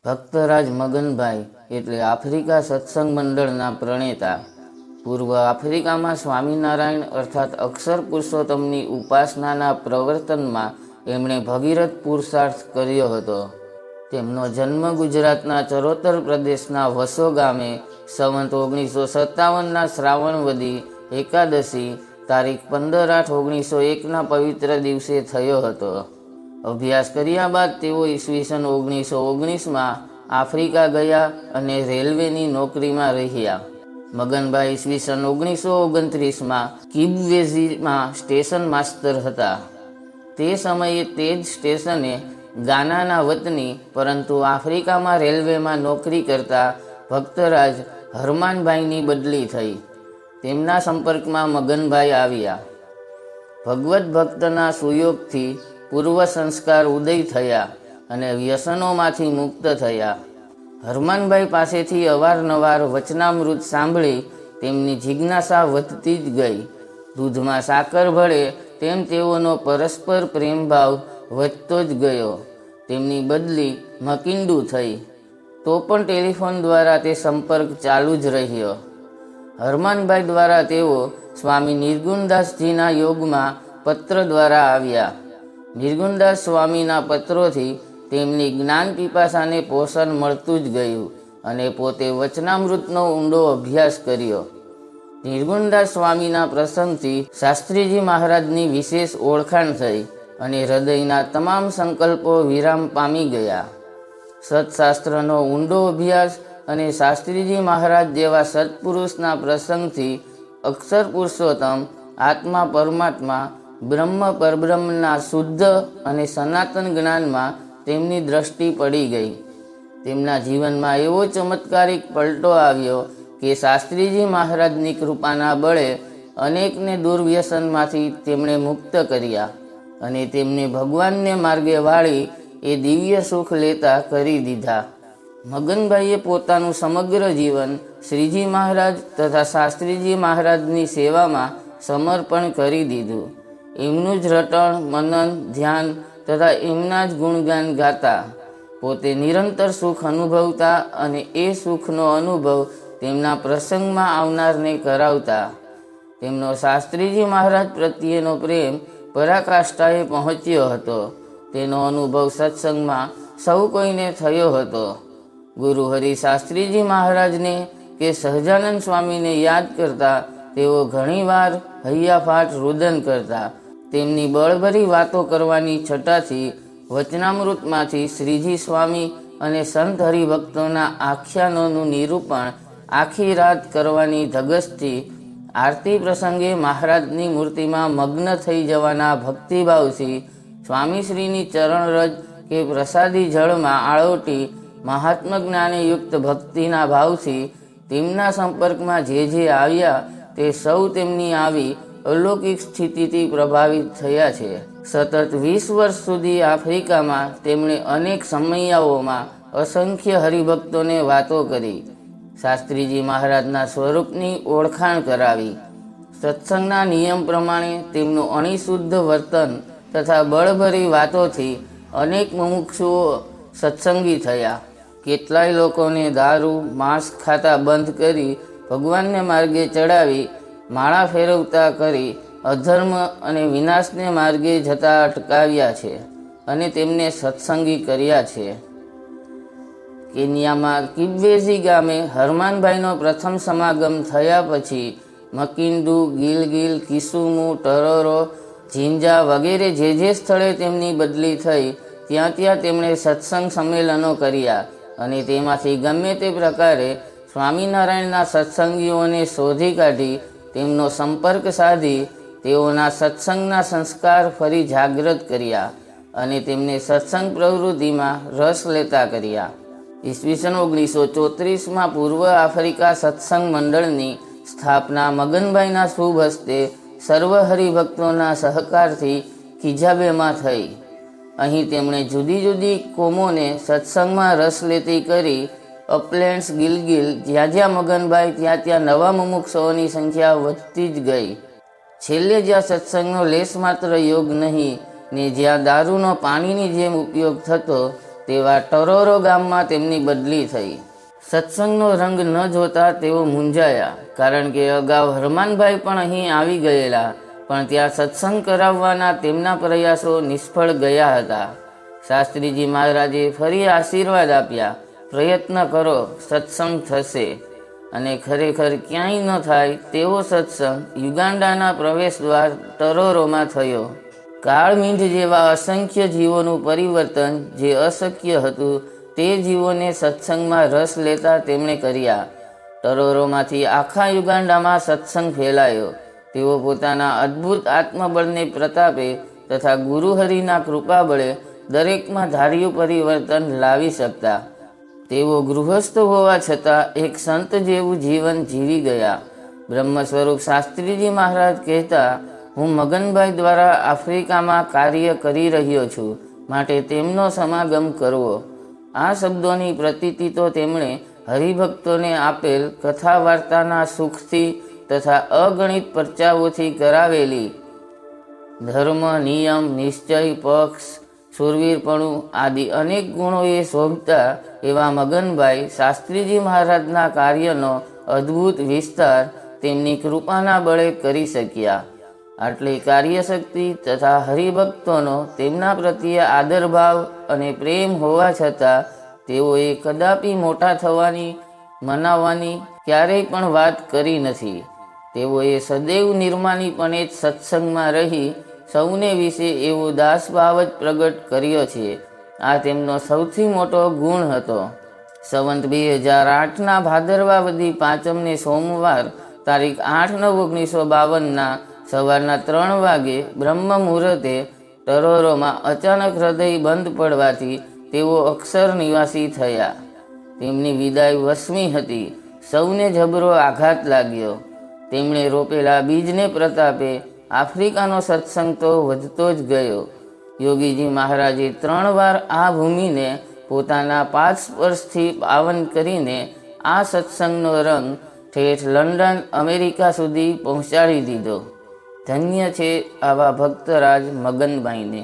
ભક્તરાજ મગનભાઈ એટલે આફ્રિકા સત્સંગ મંડળના પ્રણેતા. પૂર્વ આફ્રિકામાં સ્વામિનારાયણ અર્થાત અક્ષર પુરુષોત્તમની ઉપાસનાના પ્રવર્તનમાં એમણે ભગીરથ પુરુષાર્થ કર્યો હતો. તેમનો જન્મ ગુજરાતના ચરોતર પ્રદેશના વસો ગામે સંવત 1957ના શ્રાવણવદી એકાદશી તારીખ 15/8/1901ના પવિત્ર દિવસે થયો હતો. અભ્યાસ કર્યા બાદ તેઓ ઈસવીસન 1919માં આફ્રિકા ગયા અને રેલવેની નોકરીમાં રહ્યા. મગનભાઈ ઈસવીસન 1929માં કિબવેઝીમાં સ્ટેશન માસ્તર હતા. તે સમયે તે જ સ્ટેશને ગાનાના વતની પરંતુ આફ્રિકામાં રેલવેમાં નોકરી કરતા ભક્તરાજ હરમાનભાઈની બદલી થઈ. તેમના સંપર્કમાં મગનભાઈ આવ્યા. ભગવત ભક્તના સુયોગથી પૂર્વ સંસ્કાર ઉદય થયા અને વ્યસનોમાંથી મુક્ત થયા. હરમાનભાઈ પાસેથી અવારનવાર વચનામૃત સાંભળી તેમની જિજ્ઞાસા વધતી જ ગઈ. દૂધમાં સાકર ભળે તેમ તેઓનો પરસ્પર પ્રેમભાવ વધતો જ ગયો. તેમની બદલી મકિન્ડુ થઈ તો પણ ટેલિફોન દ્વારા તે સંપર્ક ચાલુ જ રહ્યો. હરમાનભાઈ દ્વારા તેઓ સ્વામી નિર્ગુણદાસજીના યોગમાં પત્ર દ્વારા આવ્યા. નિર્ગુણદાસ સ્વામીના પત્રોથી તેમની જ્ઞાન પીપાસાને પોષણ મળતું જ ગયું અને પોતે વચનામૃતનો ઊંડો અભ્યાસ કર્યો. નિર્ગુણદાસ સ્વામીના પ્રસંગથી શાસ્ત્રીજી મહારાજની વિશેષ ઓળખાણ થઈ અને હૃદયના તમામ સંકલ્પો વિરામ પામી ગયા. સત્શાસ્ત્રનો ઊંડો અભ્યાસ અને શાસ્ત્રીજી મહારાજ જેવા સત્પુરુષના પ્રસંગથી અક્ષર પુરુષોત્તમ, આત્મા પરમાત્મા, બ્રહ્મ પરબ્રહ્મના શુદ્ધ અને સનાતન જ્ઞાનમાં તેમની દ્રષ્ટિ પડી ગઈ. તેમના જીવનમાં એવો ચમત્કારિક પલટો આવ્યો કે શાસ્ત્રીજી મહારાજની કૃપાના બળે અનેકને દુર્વ્યસનમાંથી તેમણે મુક્ત કર્યા અને તેમને ભગવાનને માર્ગે વાળી એ દિવ્ય સુખ લેતા કરી દીધા. મગનભાઈએ પોતાનું સમગ્ર જીવન શ્રીજી મહારાજ તથા શાસ્ત્રીજી મહારાજની સેવામાં સમર્પણ કરી દીધું. એમનું જ રટણ, મનન, ધ્યાન તથા એમના જ ગુણગાન ગાતા. પોતે નિરંતર સુખ અનુભવતા અને એ સુખનો અનુભવ તેમના પ્રસંગમાં આવનારને કરાવતા. તેમનો શાસ્ત્રીજી મહારાજ પ્રત્યેનો પ્રેમ પરાકાષ્ઠાએ પહોંચ્યો હતો. તેનો અનુભવ સત્સંગમાં સૌ કોઈને થયો હતો. ગુરુ હરિ શાસ્ત્રીજી મહારાજને કે સહજાનંદ સ્વામીને યાદ કરતા તેઓ ઘણીવાર હૈયાફાટ રુદન કરતા. તેમની બળભરી વાતો કરવાની છટાથી વચનામૃતમાંથી શ્રીજી સ્વામી અને સંત હરિભક્તોના આખ્યાનોનું નિરૂપણ આખી રાત કરવાની ધગશથી, આરતી પ્રસંગે મહારાજની મૂર્તિમાં મગ્ન થઈ જવાના ભક્તિભાવથી, સ્વામીશ્રીની ચરણરજ કે પ્રસાદી જળમાં આળોટી મહાત્મ જ્ઞાને યુક્ત ભક્તિના ભાવથી તેમના સંપર્કમાં જે આવ્યા તે સૌ તેમની આવી અલૌકિક સ્થિતિથી પ્રભાવિત થયા છે. સતત 20 વર્ષ સુધી આફ્રિકામાં તેમણે અનેક સમયાઓમાં અસંખ્ય હરિભક્તોને વાતો કરી, શાસ્ત્રીજી મહારાજના સ્વરૂપની ઓળખાણ કરાવી. સત્સંગના નિયમ પ્રમાણે તેમનું અણિશુદ્ધ વર્તન તથા બળભરી વાતોથી અનેક મુમુક્ષુઓ સત્સંગી થયા. કેટલાય લોકોને દારૂ, માંસ ખાતા બંધ કરી ભગવાનને માર્ગે ચડાવી, માળા ફેરવતા કરી અધર્મ અને વિનાશને માર્ગે જતા અટકાવ્યા છે અને તેમને સત્સંગી કર્યા છે. કેન્યામાં કિબવેઝી ગામે હરમાનભાઈનો પ્રથમ સમાગમ થયા પછી મકિન્ડુ, ગિલગિલ, કિસુમુ, ટરોરો, ઝીંઝા વગેરે જે સ્થળે તેમની બદલી થઈ ત્યાં તેમણે સત્સંગ સંમેલનો કર્યા અને તેમાંથી ગમે તે પ્રકારે સ્વામિનારાયણના સત્સંગીઓને શોધી કાઢી તેમનો સંપર્ક સાધી તેઓના સત્સંગના સંસ્કાર ફરી જાગૃત કર્યા અને તેમને સત્સંગ પ્રવૃત્તિમાં રસ લેતા કર્યા. ઈસવીસન 1934માં પૂર્વ આફ્રિકા સત્સંગ મંડળની સ્થાપના મગનભાઈના શુભ હસ્તે સર્વ હરિભક્તોના સહકારથી કિજાબેમાં થઈ. અહીં તેમણે જુદી જુદી કોમોને સત્સંગમાં રસ લેતી કરી. અપલેન્ડ્સ, ગિલગિલ, જ્યાં મગનભાઈ ત્યાં નવા મુમુક્ષોની સંખ્યા વધતી જ ગઈ. છેલ્લે જ્યાં સત્સંગનો લેશ માત્ર યોગ નહીં ને જ્યાં દારૂનો પાણીની જેમ ઉપયોગ થતો તેવા ટરોરો ગામમાં તેમની બદલી થઈ. સત્સંગનો રંગ ન જોતા તેઓ મૂંઝાયા, કારણ કે અગાઉ હરમાનભાઈ પણ અહીં આવી ગયેલા, પણ ત્યાં સત્સંગ કરાવવાના તેમના પ્રયાસો નિષ્ફળ ગયા હતા. શાસ્ત્રીજી મહારાજે ફરી આશીર્વાદ આપ્યા, પ્રયત્ન કરો, સત્સંગ થશે. અને ખરેખર ક્યાંય ન થાય તેવો સત્સંગ યુગાન્ડાના પ્રવેશ દ્વાર ટરોરોમાં થયો. કાળમીંઢ જેવા અસંખ્ય જીવોનું પરિવર્તન જે અશક્ય હતું તે જીવોને સત્સંગમાં રસ લેતા તેમણે કર્યા. ટરોરોમાંથી આખા યુગાન્ડામાં સત્સંગ ફેલાયો. તેઓ પોતાના અદ્ભુત આત્મબળને પ્રતાપે તથા ગુરુહરિના કૃપા બળે દરેકમાં ધાર્યું પરિવર્તન લાવી શકતા. તેઓ ગૃહસ્થ હોવા છતાં એક સંત જેવું જીવન જીવી ગયા. બ્રહ્મ સ્વરૂપ શાસ્ત્રીજી મહારાજ કહેતા, હું મગનભાઈ દ્વારા આફ્રિકામાં કાર્ય કરી રહ્યો છું, માટે તેમનો સમાગમ કરવો. આ શબ્દોની પ્રતીતિ તો તેમણે હરિભક્તોને આપેલ કથા વાર્તાના સુખથી તથા અગણિત પરચાઓથી કરાવેલી. ધર્મ, નિયમ, નિશ્ચય, પક્ષ, શૂરવીરપણું આદિ અનેક ગુણોએ શોભતા એવા મગનભાઈ શાસ્ત્રીજી મહારાજના કાર્યનો અદ્ભુત વિસ્તાર તેમની કૃપાના બળે કરી શક્યા. આટલી કાર્યશક્તિ તથા હરિભક્તોનો તેમના પ્રત્યે આદરભાવ અને પ્રેમ હોવા છતાં તેઓએ કદાપી મોટા થવાની, મનાવવાની ક્યારેય પણ વાત કરી નથી. તેઓએ સદૈવ નિર્માનીપણે જ સત્સંગમાં રહી સૌને વિશે એવો દાસભાવ જ પ્રગટ કર્યો છે. આ તેમનો સૌથી મોટો ગુણ હતો. સંવંત 2008ના ભાદરવા વદી 5મને સોમવાર તારીખ 8/9/1952ના સવારના 3 વાગે બ્રહ્મ મુહૂર્તે ટરોરોમાં અચાનક હૃદય બંધ પડવાથી તેઓ અક્ષર નિવાસી થયા. તેમની વિદાય વસમી હતી. સૌને જબરો આઘાત લાગ્યો. તેમણે રોપેલા બીજને પ્રતાપે આફ્રિકાનો સત્સંગ તો વધતો જ ગયો. યોગીજી મહારાજે 3 વાર આ ભૂમિને પોતાના પાદ સ્પર્શથી પાવન કરીને આ સત્સંગનો રંગ ઠેઠ લંડન, અમેરિકા સુધી પહોંચાડી દીધો. ધન્ય છે આવા ભક્તરાજ મગનભાઈને.